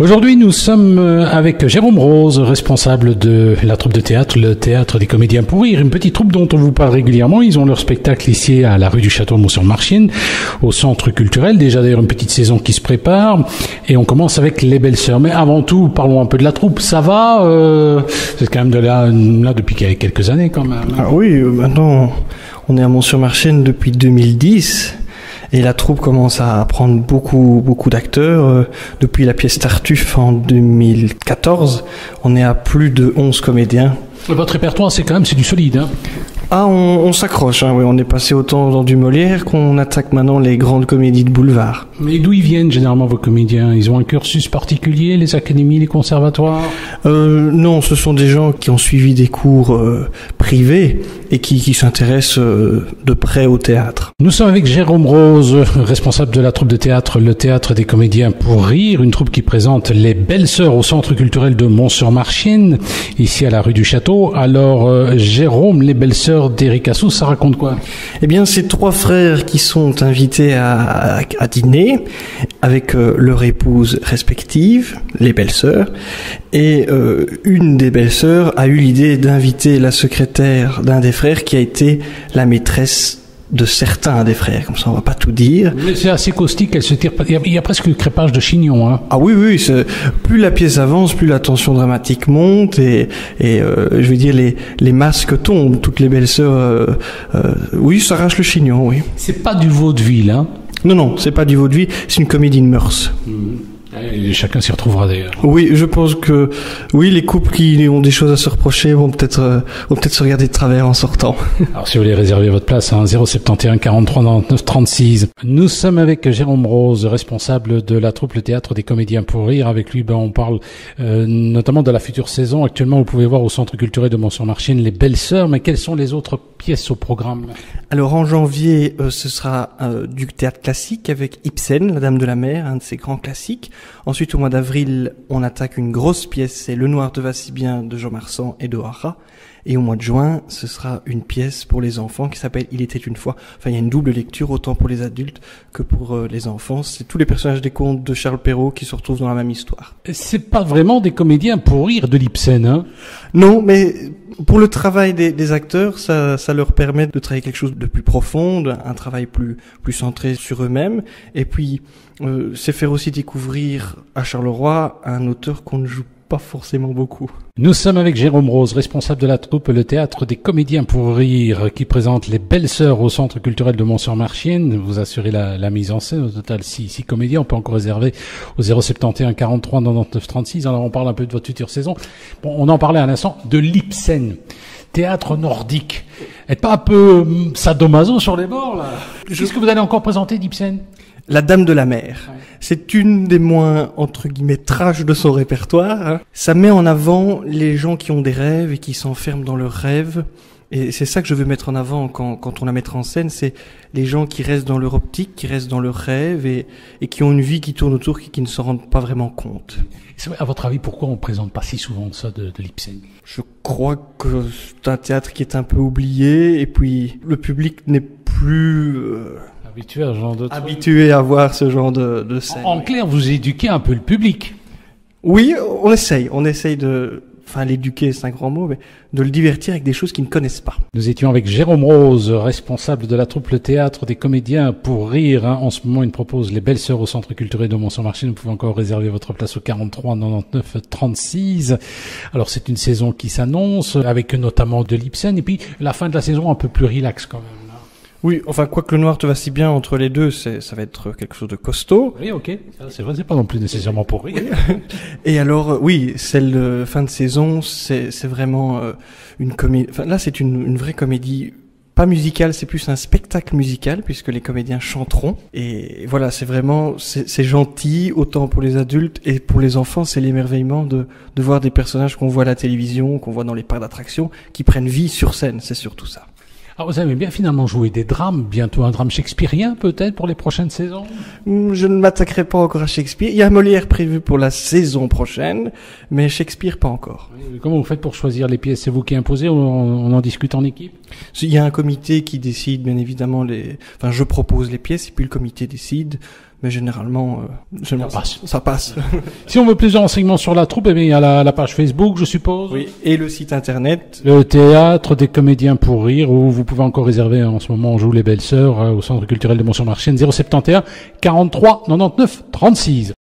Aujourd'hui, nous sommes avec Jérôme Rose, responsable de la troupe de théâtre, le Théâtre des Comédiens pour Rire, une petite troupe dont on vous parle régulièrement. Ils ont leur spectacle ici à la rue du Château de Mont-sur-Marchienne, au centre culturel. Déjà d'ailleurs une petite saison qui se prépare et on commence avec Les Belles Sœurs. Mais avant tout, parlons un peu de la troupe. Ça va c'est quand même de là depuis quelques années quand même. Ah oui, maintenant on est à Mont-sur-Marchienne depuis 2010. Et la troupe commence à prendre beaucoup d'acteurs. Depuis la pièce Tartuffe en 2014, on est à plus de 11 comédiens. Votre répertoire, c'est du solide, hein? Ah, on s'accroche, hein, oui. On est passé autant dans du Molière qu'on attaque maintenant les grandes comédies de boulevard. Mais d'où ils viennent généralement vos comédiens? Ils ont un cursus particulier, les académies, les conservatoires? Non, ce sont des gens qui ont suivi des cours privés et qui s'intéressent de près au théâtre. Nous sommes avec Jérôme Rose, responsable de la troupe de théâtre, le Théâtre des Comédiens pour Rire, une troupe qui présente Les Belles Sœurs au centre culturel de Mont-sur-Marchienne, ici à la rue du Château. Alors, Jérôme, Les Belles Sœurs d'Éric Assous, ça raconte quoi? Eh bien, c'est trois frères qui sont invités à dîner avec leur épouse respective, les belles sœurs, et une des belles sœurs a eu l'idée d'inviter la secrétaire d'un des frères qui a été la maîtresse de certains des frères, comme ça on va pas tout dire. Mais c'est assez caustique, elle se tire pas. Il y a presque le crépage de chignon, hein. Ah oui, plus la pièce avance, plus la tension dramatique monte et je veux dire les masques tombent, toutes les belles sœurs, oui, s'arrachent le chignon, oui. C'est pas du vaudeville, hein. Non, c'est pas du vaudeville, c'est une comédie de mœurs. Et chacun s'y retrouvera d'ailleurs. Oui, je pense que oui, les couples qui ont des choses à se reprocher vont peut-être se regarder de travers en sortant. Alors si vous voulez réserver votre place, 071 43 99 36. Nous sommes avec Jérôme Rose, responsable de la troupe le Théâtre des Comédiens pour Rire. Avec lui, on parle notamment de la future saison. Actuellement, vous pouvez voir au centre culturel de Mont-sur-Marchienne Les Belles Sœurs. Mais quelles sont les autres pièces au programme? Alors en janvier, ce sera du théâtre classique avec Ibsen, La Dame de la Mer, un de ses grands classiques. Ensuite, au mois d'avril, on attaque une grosse pièce, c'est Le Noir te va si bien de Jean Marsan et de Hara. Et au mois de juin, ce sera une pièce pour les enfants qui s'appelle Il était une fois. Enfin, il y a une double lecture, autant pour les adultes que pour les enfants. C'est tous les personnages des contes de Charles Perrault qui se retrouvent dans la même histoire. C'est pas vraiment des comédiens pour rire de l'Ibsen, hein? Non, mais pour le travail des acteurs, ça leur permet de travailler quelque chose de plus profond, un travail plus centré sur eux-mêmes. Et puis, c'est faire aussi découvrir à Charleroi un auteur qu'on ne joue pas forcément beaucoup. Nous sommes avec Jérôme Rose, responsable de la troupe le Théâtre des Comédiens pour Rire, qui présente Les Belles Sœurs au centre culturel de Mont-sur-Marchienne. Vous assurez la mise en scène. Au total, 6 comédiens. On peut encore réserver au 071 43 99 36. Alors, on parle un peu de votre future saison. Bon, on en parlait à l'instant de l'Ibsen. Théâtre nordique. Êtes pas un peu sadomaso sur les bords, là? Qu'est-ce que vous allez encore présenter d'Ibsen? La Dame de la Mer. Ouais. C'est une des moins, entre guillemets, trash de son répertoire. Hein. Ça met en avant les gens qui ont des rêves et qui s'enferment dans leurs rêves. Et c'est ça que je veux mettre en avant quand on la mettra en scène, c'est les gens qui restent dans leur optique, qui restent dans leurs rêves et qui ont une vie qui tourne autour, qui ne s'en rendent pas vraiment compte. À votre avis, pourquoi on présente pas si souvent ça de l'Ibsen? Je crois que c'est un théâtre qui est un peu oublié et puis le public n'est plus... habitué à voir ce genre de scène. En clair, vous éduquez un peu le public. Oui, on essaye de... Enfin, l'éduquer, c'est un grand mot, mais de le divertir avec des choses qu'ils ne connaissent pas. Nous étions avec Jérôme Rose, responsable de la troupe le Théâtre des Comédiens pour Rire. En ce moment, il propose Les Belles Sœurs au centre culturel de Mont-sur-Marchienne. Vous pouvez encore réserver votre place au 43 99 36. Alors, c'est une saison qui s'annonce, avec notamment de l'Ibsen, et puis la fin de la saison un peu plus relax quand même. Oui, enfin, quoi que Le Noir te va si bien entre les deux, ça va être quelque chose de costaud. Oui, ok. C'est vrai, c'est pas non plus nécessairement pour rire. Et alors, oui, celle de fin de saison, c'est vraiment une comédie. Enfin, là, c'est une vraie comédie, pas musicale, c'est plus un spectacle musical puisque les comédiens chanteront. Et voilà, c'est vraiment, c'est gentil, autant pour les adultes et pour les enfants, c'est l'émerveillement de voir des personnages qu'on voit à la télévision, qu'on voit dans les parcs d'attractions, qui prennent vie sur scène. C'est surtout ça. Alors vous aimez bien finalement jouer des drames, bientôt un drame shakespearien peut-être pour les prochaines saisons? Je ne m'attaquerai pas encore à Shakespeare. Il y a Molière prévu pour la saison prochaine, mais Shakespeare pas encore. Oui, comment vous faites pour choisir les pièces? C'est vous qui imposez ou on en discute en équipe? Il y a un comité qui décide bien évidemment enfin je propose les pièces et puis le comité décide. mais généralement, ça passe. Si on veut plus de renseignements sur la troupe, eh bien, il y a la page Facebook, je suppose. Oui, et le site internet. Le théâtre des comédiens pour rire, où vous pouvez encore réserver en ce moment, on joue les Belles Sœurs au Centre culturel de Mont-sur-Marchienne, 071 43 99 36.